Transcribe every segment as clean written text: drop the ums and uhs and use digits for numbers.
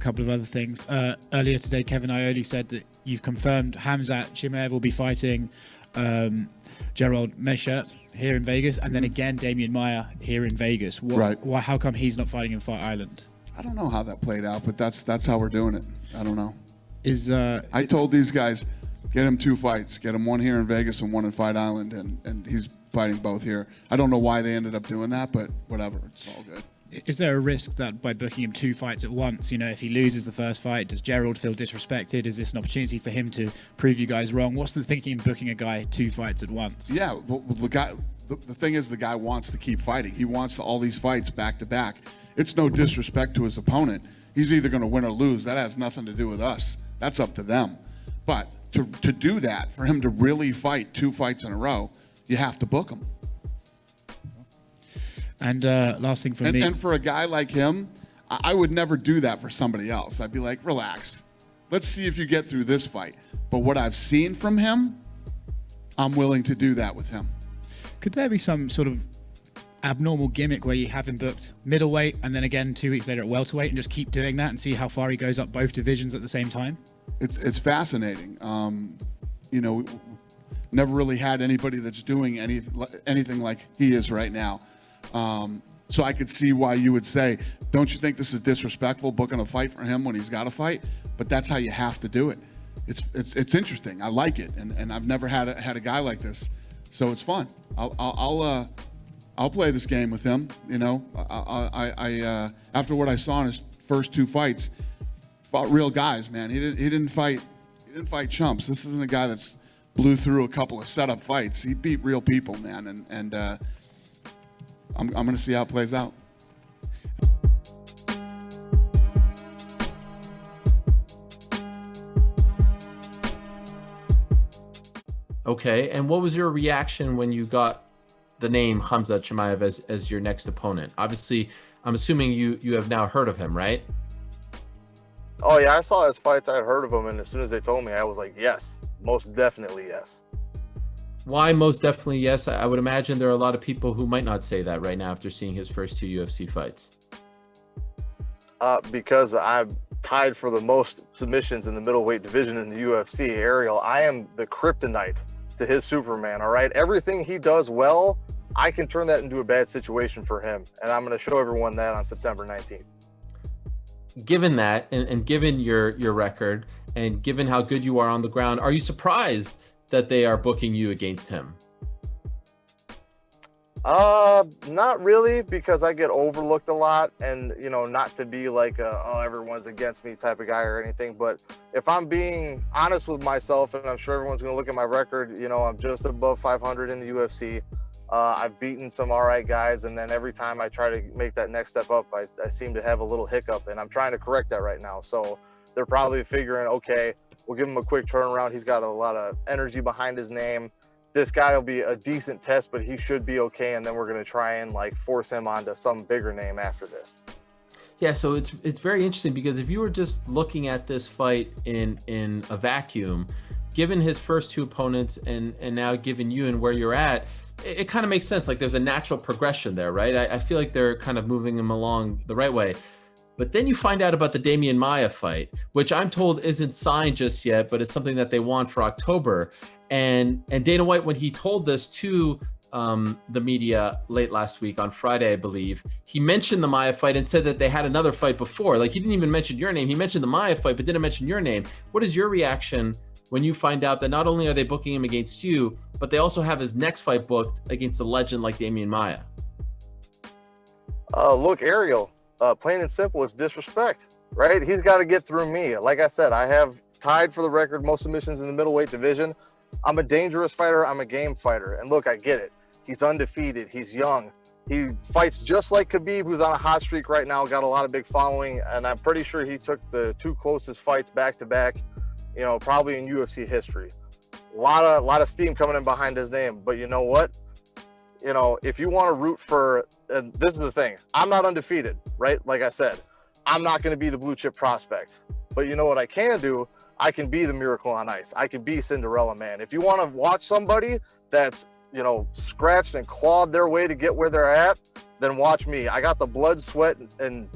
a couple of other things. Earlier today, Kevin Ioli said that you've confirmed Khamzat Chimaev will be fighting Gerald Meerschaert here in Vegas, and then again Damian Maia here in Vegas. How come he's not fighting in Fight Island? I don't know how that played out, but that's how we're doing it. I don't know. I told these guys, get him 2 fights. Get him one here in Vegas and one in Fight Island, and he's fighting both here. I don't know why they ended up doing that, but whatever. It's all good. Is there a risk that by booking him 2 fights at once, if he loses the first fight, does Gerald feel disrespected? Is this an opportunity for him to prove you guys wrong? What's the thinking in booking a guy 2 fights at once? Yeah, the thing is, the guy wants to keep fighting. He wants all these fights back to back. It's no disrespect to his opponent. He's either going to win or lose. That has nothing to do with us. That's up to them. But to do that, for him to really fight 2 fights in a row, you have to book him. And last thing from me. And for a guy like him, I would never do that for somebody else. I'd be like, relax. Let's see if you get through this fight. But what I've seen from him, I'm willing to do that with him. Could there be some sort of abnormal gimmick where you have him booked middleweight and then again 2 weeks later at welterweight and just keep doing that and see how far he goes up both divisions at the same time? It's fascinating. Never really had anybody that's doing anything like he is right now. So I could see why you would say, don't you think this is disrespectful, booking a fight for him when he's got a fight? But that's how you have to do it. It's interesting. I like it, and I've never had a guy like this, so it's fun. I'll play this game with him. I after what I saw in his first 2 fights, fought real guys, man. He didn't fight chumps. This isn't a guy that's blew through a couple of setup fights. He beat real people, man, and I'm going to see how it plays out. Okay, and what was your reaction when you got the name Khamzat Chimaev as your next opponent? Obviously, I'm assuming you have now heard of him, right? Oh yeah, I saw his fights. I had heard of him, and as soon as they told me, I was like, yes, most definitely yes. Why most definitely yes? I would imagine there are a lot of people who might not say that right now after seeing his first 2 UFC fights. Because I'm tied for the most submissions in the middleweight division in the UFC. Ariel, I am the kryptonite to his Superman, all right? Everything he does well, I can turn that into a bad situation for him, and I'm going to show everyone that on September 19th. Given that, and given your record, and given how good you are on the ground, are you surprised that they are booking you against him? Not really, because I get overlooked a lot, and not to be like everyone's against me type of guy or anything, but if I'm being honest with myself, and I'm sure everyone's going to look at my record, I'm just above 500 in the UFC. I've beaten some all right guys, and then every time I try to make that next step up, I seem to have a little hiccup, and I'm trying to correct that right now. So they're probably figuring, okay, we'll give him a quick turnaround. He's got a lot of energy behind his name. This guy will be a decent test, but he should be okay. And then we're going to try and force him onto some bigger name after this. Yeah, so it's very interesting, because if you were just looking at this fight in a vacuum, given his first 2 opponents and now given you and where you're at, it kind of makes sense. Like there's a natural progression there, right? I feel like they're kind of moving him along the right way. But then you find out about the Damian Maia fight, which I'm told isn't signed just yet, but it's something that they want for October. And Dana White, when he told this to the media late last week on Friday, I believe, he mentioned the Maia fight and said that they had another fight before. Like, he didn't even mention your name. He mentioned the Maia fight, but didn't mention your name. What is your reaction when you find out that not only are they booking him against you, but they also have his next fight booked against a legend like Damian Maia? Look, Ariel, plain and simple, it's disrespect, right? He's got to get through me. Like I said, I have tied for the record most submissions in the middleweight division. I'm a dangerous fighter. I'm a game fighter. And look, I get it. He's undefeated. He's young. He fights just like Khabib, who's on a hot streak right now, got a lot of big following. And I'm pretty sure he took the 2 closest fights back to back, probably in UFC history. A lot of steam coming in behind his name. But you know what? If you want to root for, and this is the thing, I'm not undefeated, right? Like I said, I'm not going to be the blue chip prospect. But you know what I can do? I can be the miracle on ice. I can be Cinderella Man. If you want to watch somebody that's scratched and clawed their way to get where they're at, then watch me. I got the blood, sweat, and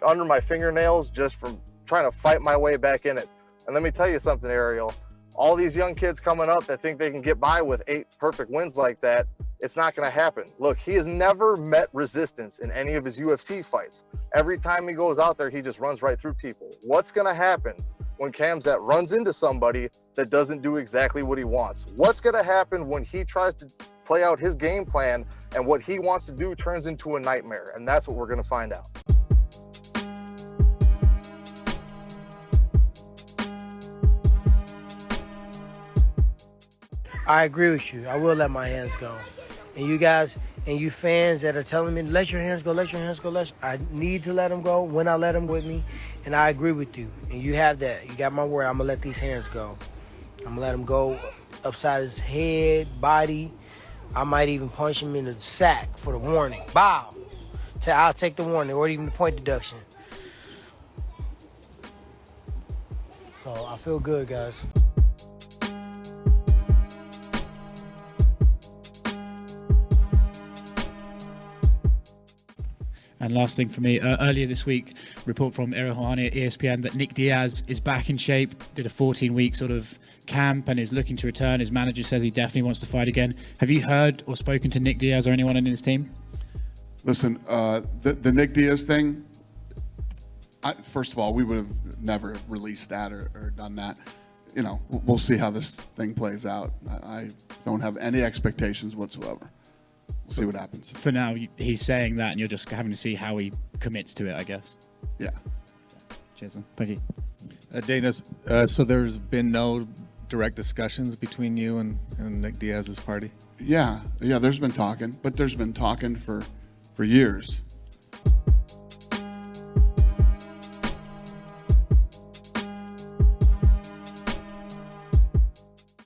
under my fingernails just from trying to fight my way back in it. And let me tell you something, Ariel. All these young kids coming up that think they can get by with 8 perfect wins like that, it's not going to happen. Look, he has never met resistance in any of his UFC fights. Every time he goes out there, he just runs right through people. What's going to happen when Khamzat runs into somebody that doesn't do exactly what he wants? What's going to happen when he tries to play out his game plan and what he wants to do turns into a nightmare? And that's what we're going to find out. I agree with you. I will let my hands go. And you guys and you fans that are telling me, let your hands go, let your hands go, I need to let them go when I let them with me. And I agree with you. And you have that. You got my word. I'm going to let these hands go. I'm going to let them go upside his head, body. I might even punch him in the sack for the warning. Bow. I'll take the warning or even the point deduction. So I feel good, guys. And last thing for me, earlier this week, report from Errol Houani at ESPN that Nick Diaz is back in shape, did a 14-week sort of camp and is looking to return. His manager says he definitely wants to fight again. Have you heard or spoken to Nick Diaz or anyone in his team? Listen, the Nick Diaz thing, first of all, we would have never released that or done that. We'll see how this thing plays out. I don't have any expectations whatsoever. We'll see what happens. For now, he's saying that, and you're just having to see how he commits to it, I guess. Yeah. Cheers, man. Thank you. Dana, so there's been no direct discussions between you and Nick Diaz's party? Yeah, there's been talking, but there's been talking for years.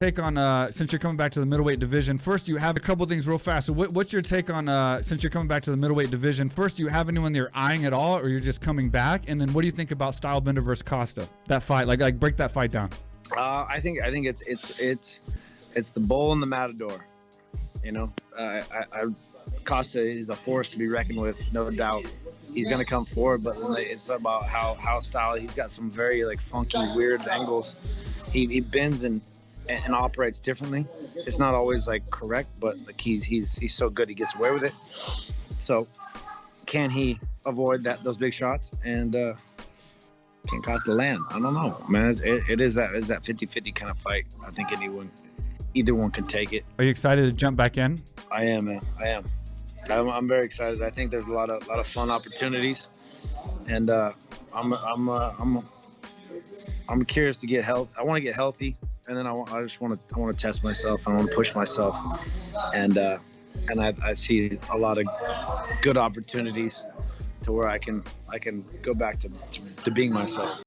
Take on since you're coming back to the middleweight division. First, you have a couple things real fast. So what's your take on since you're coming back to the middleweight division? First, do you have anyone you're eyeing at all, or you're just coming back? And then what do you think about Stylebender versus Costa? That fight, like break that fight down. I think it's the bull and the matador. Costa is a force to be reckoned with, no doubt. He's gonna come forward, but it's about how style. He's got some very funky, weird angles. He bends and operates differently. It's not always correct, but he's so good he gets away with it. So can he avoid those big shots and can Costa land? I don't know, man. It is that 50-50 kind of fight. I think either one can take it. Are you excited to jump back in? I am, man. I am. I'm very excited. I think there's a lot of fun opportunities, and I'm curious to get health. I want to get healthy. And then I want to test myself. I want to push myself, and I see a lot of good opportunities to where I can go back to being myself.